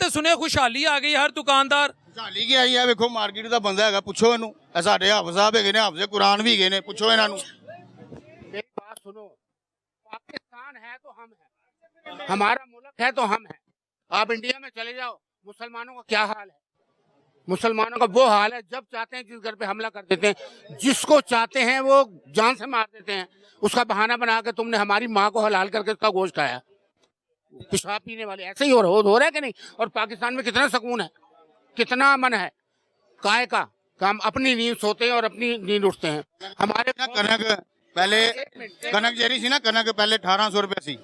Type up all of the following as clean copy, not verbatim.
तो सुने खुशहाली आ गई, हर दुकानदार खुशहाली की आई है। वेखो मार्केट का बंदा है, पूछो इनू। साडे हाफिज साहब है ने, हाफिज कुरान भी है ने, पूछो इन्हों। मेरी बात सुनो, पाकिस्तान है तो हम है, हमारा मुल्क है तो हम है। आप इंडिया में चले जाओ, मुसलमानों का क्या हाल है? मुसलमानों का वो हाल है, जब चाहते हैं जिस घर पे हमला कर देते हैं, जिसको चाहते हैं वो जान से मार देते हैं। उसका बहाना बना के तुमने हमारी माँ को हलाल करके उसका गोश्त खाया। पेशाब पीने वाले ऐसे ही हो रहा है कि नहीं? और पाकिस्तान में कितना सुकून है, कितना अमन है, काय का हम अपनी नींद सोते हैं और अपनी नींद उठते हैं। हमारे कनक पहले कनक ਜਿਹੜੀ ਸੀ ਨਾ, कनक पहले 1800 रुपए सी,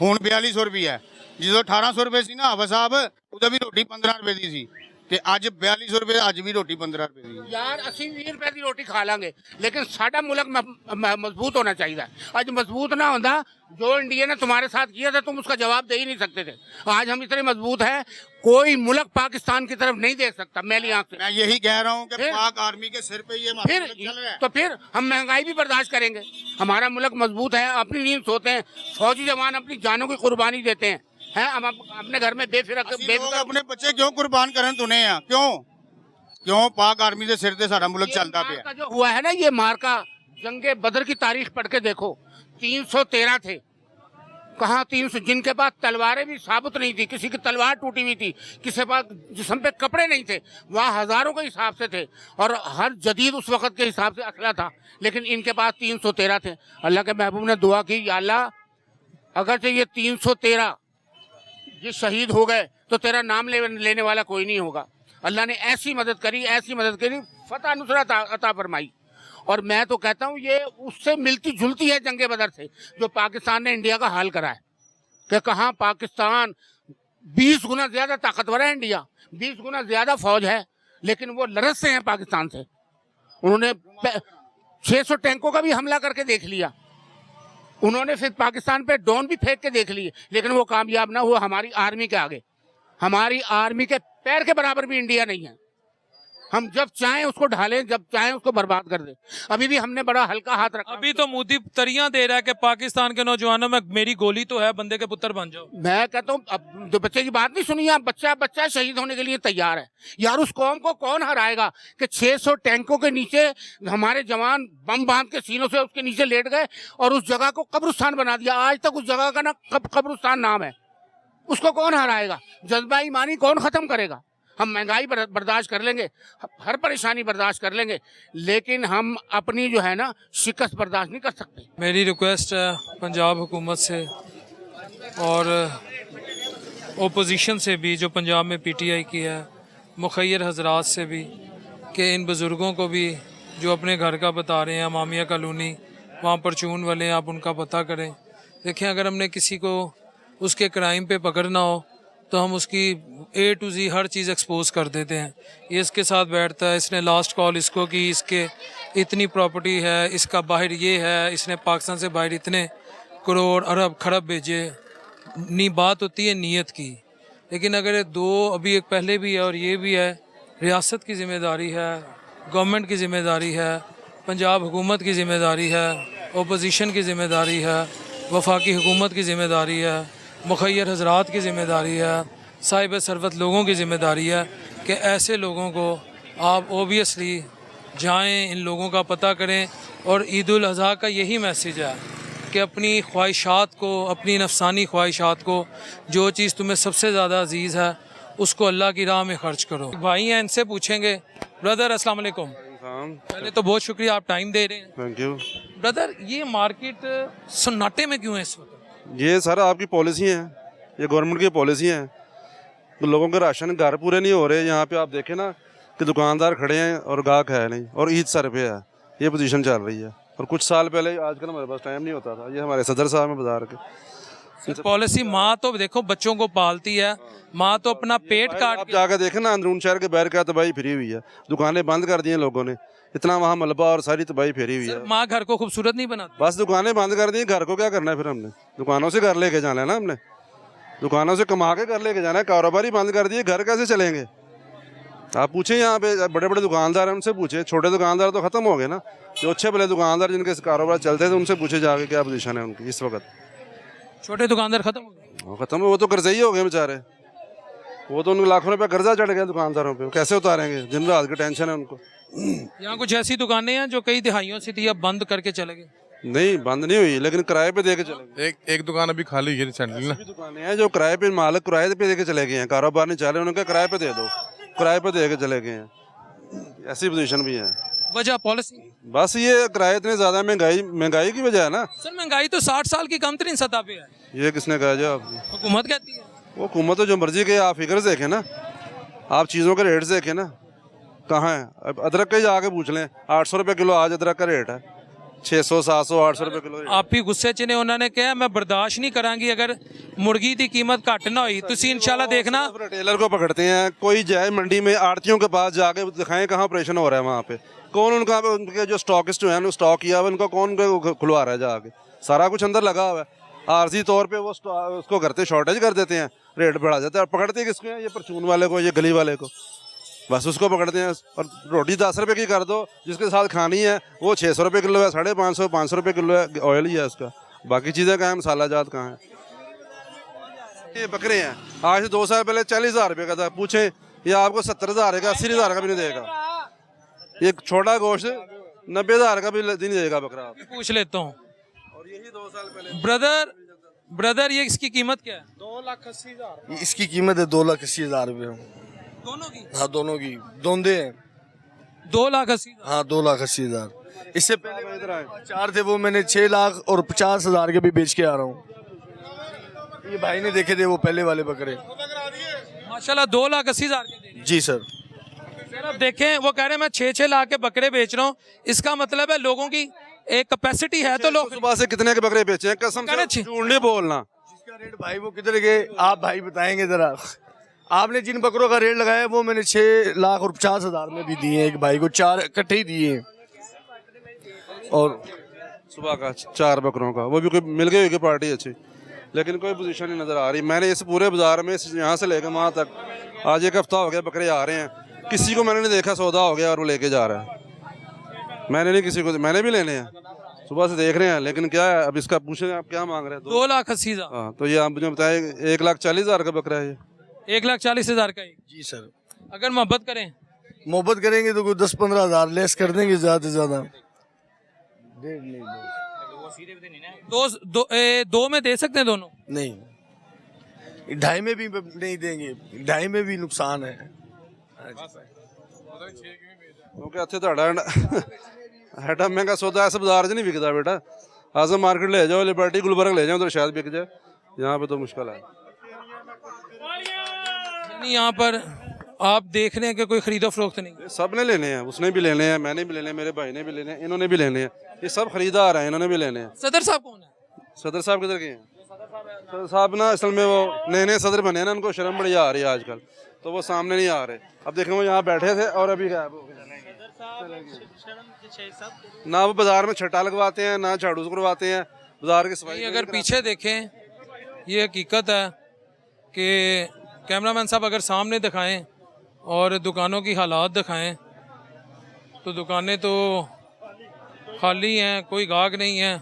ਹੁਣ 4200 रुपया है। जो 1800 रुपए सी ना हाफिज साहब, उधर भी रोटी 15 रुपए दी सी, ते अज 4200 रुपए, अज भी रोटी 15 रुपए दी। यार 80-20 रुपए की रोटी खा लेंगे, लेकिन साडा मुल्क मजबूत होना चाहिए। आज मजबूत ना होता, जो इंडिया ने तुम्हारे साथ किया था तुम उसका जवाब दे ही नहीं सकते थे। आज हम इतने मजबूत हैं, कोई मुल्क पाकिस्तान की तरफ नहीं देख सकता मैली आंख से। मैं यही कह रहा हूँ कि पाक आर्मी के सिर पे ये फिर चल रहा है। तो फिर हम महंगाई भी बर्दाश्त करेंगे। हमारा मुल्क मजबूत है, अपनी नींद सोते हैं, फौजी जवान अपनी जानों की कुर्बानी देते हैं। हम अपने घर में बेफिक्र अपने बच्चे क्यों कुर्बान करन तुने आ? क्यों पाक आर्मी के सिर से सारा मुल्क चलता पे जो हुआ है ना, ये मार्का जंगे बदर की तारीख पढ़ के देखो, 313 थे। कहाँ 300? जिनके पास तलवारें भी साबुत नहीं थी, किसी की तलवार टूटी हुई थी, किसी के पास जिस्म पे कपड़े नहीं थे, वहाँ हजारों के हिसाब से थे और हर जदीद उस वक्त के हिसाब से असला था, लेकिन इनके पास 313 थे। अल्लाह के महबूब ने दुआ की, या अल्लाह अगर से ये 313 ये शहीद हो गए तो तेरा नाम लेने वाला कोई नहीं होगा। अल्लाह ने ऐसी मदद करी, फतह नुसरत अता फरमाई। और मैं तो कहता हूँ ये उससे मिलती जुलती है जंगे बदर से, जो पाकिस्तान ने इंडिया का हाल करा है। कि कहाँ पाकिस्तान 20 गुना ज्यादा ताकतवर है, इंडिया 20 गुना ज्यादा फौज है, लेकिन वो लड़त से हैं पाकिस्तान से। उन्होंने 600 टैंकों का भी हमला करके देख लिया, उन्होंने फिर पाकिस्तान पे ड्रोन भी फेंक के देख लिए, लेकिन वो कामयाब ना हुआ हमारी आर्मी के आगे। हमारी आर्मी के पैर के बराबर भी इंडिया नहीं है। हम जब चाहें उसको ढालें, जब चाहें उसको बर्बाद कर दें। अभी भी हमने बड़ा हल्का हाथ रखा। अभी तो मोदी तरियां दे रहा है कि पाकिस्तान के नौजवानों में मेरी गोली तो है, बंदे के पुत्र बन जाओ। मैं कहता हूँ, अब जो बच्चे की बात नहीं सुनी, आप बच्चा शहीद होने के लिए तैयार है। यार उस कौम को कौन हराएगा कि 600 टैंकों के नीचे हमारे जवान बम बांध के सीनों से उसके नीचे लेट गए और उस जगह को कब्रिस्तान बना दिया। आज तक उस जगह का ना कब्रिस्तान नाम है। उसको कौन हराएगा? जज्बा ईमानी कौन खत्म करेगा? हम महंगाई बर्दाश्त कर लेंगे, हर परेशानी बर्दाश्त कर लेंगे, लेकिन हम अपनी जो है ना शिकस्त बर्दाश्त नहीं कर सकते। मेरी रिक्वेस्ट है पंजाब हुकूमत से और ओपोजिशन से भी, जो पंजाब में पीटीआई की है, मुखैर हजरात से भी, कि इन बुज़ुर्गों को भी जो अपने घर का बता रहे हैं, मामिया कॉलोनी वहाँ परचून वाले, आप उनका पता करें। देखें, अगर हमने किसी को उसके क्राइम पे पकड़ना हो तो हम उसकी A to Z her cheese expose कर देते हैं। ये इसके साथ बैठता है, इसने लास्ट कॉल इसको की, इसके इतनी प्रॉपर्टी है, इसका बाहर ये है, इसने पाकिस्तान से बाहर इतने करोड़ अरब खरब भेजे। नी बात होती है नीयत की, लेकिन अगर दो अभी एक पहले भी है और ये भी है, रियासत की ज़िम्मेदारी है, गवर्नमेंट की ज़िम्मेदारी है, पंजाब हुकूमत की ज़िम्मेदारी है, ओपोजिशन की ज़िम्मेदारी है, वफाकी हुकूमत की ज़िम्मेदारी है, मुखैर हजरात की ज़िम्मेदारी है, साहिब सरवत लोगों की ज़िम्मेदारी है कि ऐसे लोगों को आप ओबियसली जाएं, इन लोगों का पता करें। और ईद उल अज़हा का यही मैसेज है कि अपनी ख्वाहिशात को, अपनी नफसानी ख्वाहिशात को, जो चीज़ तुम्हें सबसे ज़्यादा अजीज़ है उसको अल्लाह की राह में ख़र्च करो। भाई हैं, इनसे पूछेंगे। ब्रदर अस्सलाम वालेकुम। पहले तो बहुत शुक्रिया, आप टाइम दे रहे हैं। Thank you. ब्रदर, ये मार्केट सन्नाटे में क्यों है इस वक्त? ये सारा आपकी पॉलिसी है, ये गवर्नमेंट की पॉलिसी है। तो लोगों के राशन घर पूरे नहीं हो रहे। यहाँ पे आप देखें ना कि दुकानदार खड़े हैं और गाहक है नहीं, और ईद सर पे है, ये पोजीशन चल रही है। और कुछ साल पहले, आजकल हमारे पास टाइम नहीं होता था। ये हमारे सदर साहब में बाजार के पॉलिसी, माँ तो देखो बच्चों को पालती है, माँ तो अपना पेट काट आप जाकर देखें ना, अंदरून शहर के बाहर क्या तबाही फिरी हुई है। दुकानें बंद कर दी हैं लोगों ने, इतना वहाँ मलबा और सारी तबाही फेरी हुई है। माँ घर को खूबसूरत नहीं बनाती। बस दुकानें बंद कर दी, घर को क्या करना है फिर? हमने दुकानों से घर लेके जाना है ना, हमने दुकानों से कमा के घर लेके जाना है। कारोबार ही बंद कर दिए, घर कैसे चलेंगे? आप पूछें, यहाँ पे बड़े बड़े दुकानदार हैं, उनसे पूछे। छोटे दुकानदार तो खत्म हो गए ना, जो अच्छे भले दुकानदार जिनके कारोबार चलते थे, उनसे पूछे जाके क्या पोजीशन है उनकी इस वक्त। छोटे दुकानदार खत्म हो गए? खत्म, वो तो कर्जई हो गए बेचारे। वो तो उनको लाखों रुपये कर्जा चढ़ गया दुकानदारों पे, वो कैसे उतारेंगे? दिन रात की टेंशन है उनको। यहाँ कुछ ऐसी दुकानें हैं जो कई दिहाइयों से थी, अब बंद करके चले गए। नहीं, बंद नहीं हुई, लेकिन किराए पे दे के चले गए। एक दुकान अभी खाली है रिसेंटली ना। ऐसी भी दुकानें हैं जो किराए पे, मालिक किराए पे दे के चले गए हैं, कारोबार नहीं चल रहे, उन्होंने कहा किराए पे दे दो, किराए पे दे के चले गए हैं। ऐसी पोजीशन भी है। वजह पॉलिसी? बस ये किराए इतने ज्यादा, महंगाई की वजह है ना सर महंगाई तो 60 साल की कम तरीन सतह पे है, ये किसने कहा जो आपको? हुकूमत कहती है। वो हुकूमत तो जो मर्जी के, आप फिगर देखें ना, आप चीज़ों के रेट देखें ना, कहाँ है? अब अदरक का ही जाके पूछ लें, 800 रुपये किलो आज अदरक का रेट है, 600 700 800 रुपये किलो। आप ही गुस्से च ने, उन्होंने कहा मैं बर्दाश्त नहीं करांगी अगर मुर्गी की कीमत घट ना हुई। तुसी इंशाल्लाह देखना। रिटेलर को पकड़ते हैं, कोई जाए मंडी में आड़तियों के पास जाके दिखाएं कहाँ ऑपरेशन हो रहा है वहाँ पे, कौन उनका, उनके जो स्टॉकिस्ट हैं, स्टॉक किया हुआ उनका कौन खुलवा रहा है जाके? सारा कुछ अंदर लगा हुआ है। आरजी तौर पे वो उसको करते, शॉर्टेज कर देते हैं, रेट बढ़ा जाता है। पकड़ते किसको हैं? ये परचून वाले को, ये गली वाले को, बस उसको पकड़ते हैं। और रोटी 10 रुपये की कर दो, जिसके साथ खानी है वो 600 रुपये किलो है, 550 500 रुपये किलो है, ऑयल ही है उसका, बाकी चीज़ें कहाँ हैं? मसाला जात कहाँ है? ये बकरे हैं, आज से 2 साल पहले 40,000 रुपये का था, पूछें ये आपको 70,000 का, 80,000 का भी नहीं देगा। एक छोटा गोश्त 90,000 का भी नहीं देगा बकरा। आप पूछ लेता हूँ। और यही 2 साल पहले ब्रदर ये इसकी कीमत क्या है? 2,80,000। इसकी कीमत है 2,80,000 रुपये। दोनों की? हाँ दोनों की, दोंदे हैं। 2,80,000। हाँ 2,80,000। इससे पहले 4 थे, वो मैंने 6,00,000 और 50,000 के भी बेच के आ रहा हूँ। ये भाई ने देखे थे वो पहले वाले बकरे। माशाल्लाह 2,80,000 के दे रहे हैं। जी सर। सर अब देखें, वो कह रहे हैं मैं 6-6 लाख के बकरे बेच रहा हूँ, इसका मतलब है लोगों की एक कैपेसिटी है, तो लोग सुबह से कितने के बकरे बेचे हैं? कसम से अच्छी। झूठ नहीं बोलना। जिसका रेट भाई वो किधर गए आप भाई बताएंगे जरा? आपने जिन बकरों का रेट लगाया वो मैंने 6,50,000 में भी दिए हैं, एक भाई को 4 इकट्ठे ही दिए हैं। और सुबह का 4 बकरों का, वो भी कोई मिल गई होगी पार्टी अच्छी, लेकिन कोई पोजीशन नहीं नजर आ रही। मैंने इस पूरे बाजार में यहाँ से लेकर वहाँ तक आज 1 हफ्ता हो गया, बकरे आ रहे हैं, किसी को मैंने नहीं देखा सौदा हो गया और वो लेके जा रहा है। मैंने नहीं किसी को, मैंने भी लेने हैं, सुबह से देख रहे हैं, लेकिन क्या है अब इसका पूछे आप क्या मांग रहे हैं? 2,80,000। हाँ, तो ये आप मुझे बताए 1,40,000 का बकरा है ये। 1,40,000 का एक। जी सर। अगर मोहब्बत करें, मोहब्बत करेंगे तो कोई 10-15,000 लेस कर देंगे, ज्यादा से ज्यादा। दो में दे सकते हैं दोनों? नहीं, 2.5 में भी नहीं देंगे, 2.5 में भी नुकसान है। क्योंकि ਇੱਥੇ ਤੁਹਾਡਾ ਐਡਾ ਮਹਿੰਗਾ सौदा ऐसे बाजार च नहीं बिकता बेटा। आजम मार्केट ले जाओ, लिबर्टी गुलबर्ग ले जाओ, तो शायद बिक जाए, यहाँ पे तो मुश्किल है। नहीं, यहाँ पर आप देख रहे हैं कि कोई खरीदो फरोख्त नहीं। सब ने लेने हैं, उसने भी लेने हैं, मैंने भी लेने हैं, मेरे भाई ने भी लेने हैं, इन्होंने भी लेने हैं, ये सब खरीदार हैं, इन्होंने भी लेने हैं। सदर साहब कौन है? सदर साहब किधर गए हैं? सदर साहब ना असल में वो नए नए सदर बने हैं ना, उनको शर्म बड़ी आ रही है आजकल, तो वो सामने नहीं आ रहे। अब देखें वो यहाँ बैठे थे और अभी गायब हो गए। ना वो बाजार में छट्टा लगवाते हैं, ना झाड़ू करवाते हैं, बाजार की सफाई। अगर पीछे देखें, ये हकीकत है कि कैमरामैन साहब अगर सामने दिखाएं और दुकानों की हालात दिखाएं, तो दुकानें तो खाली हैं, कोई गाहक नहीं है।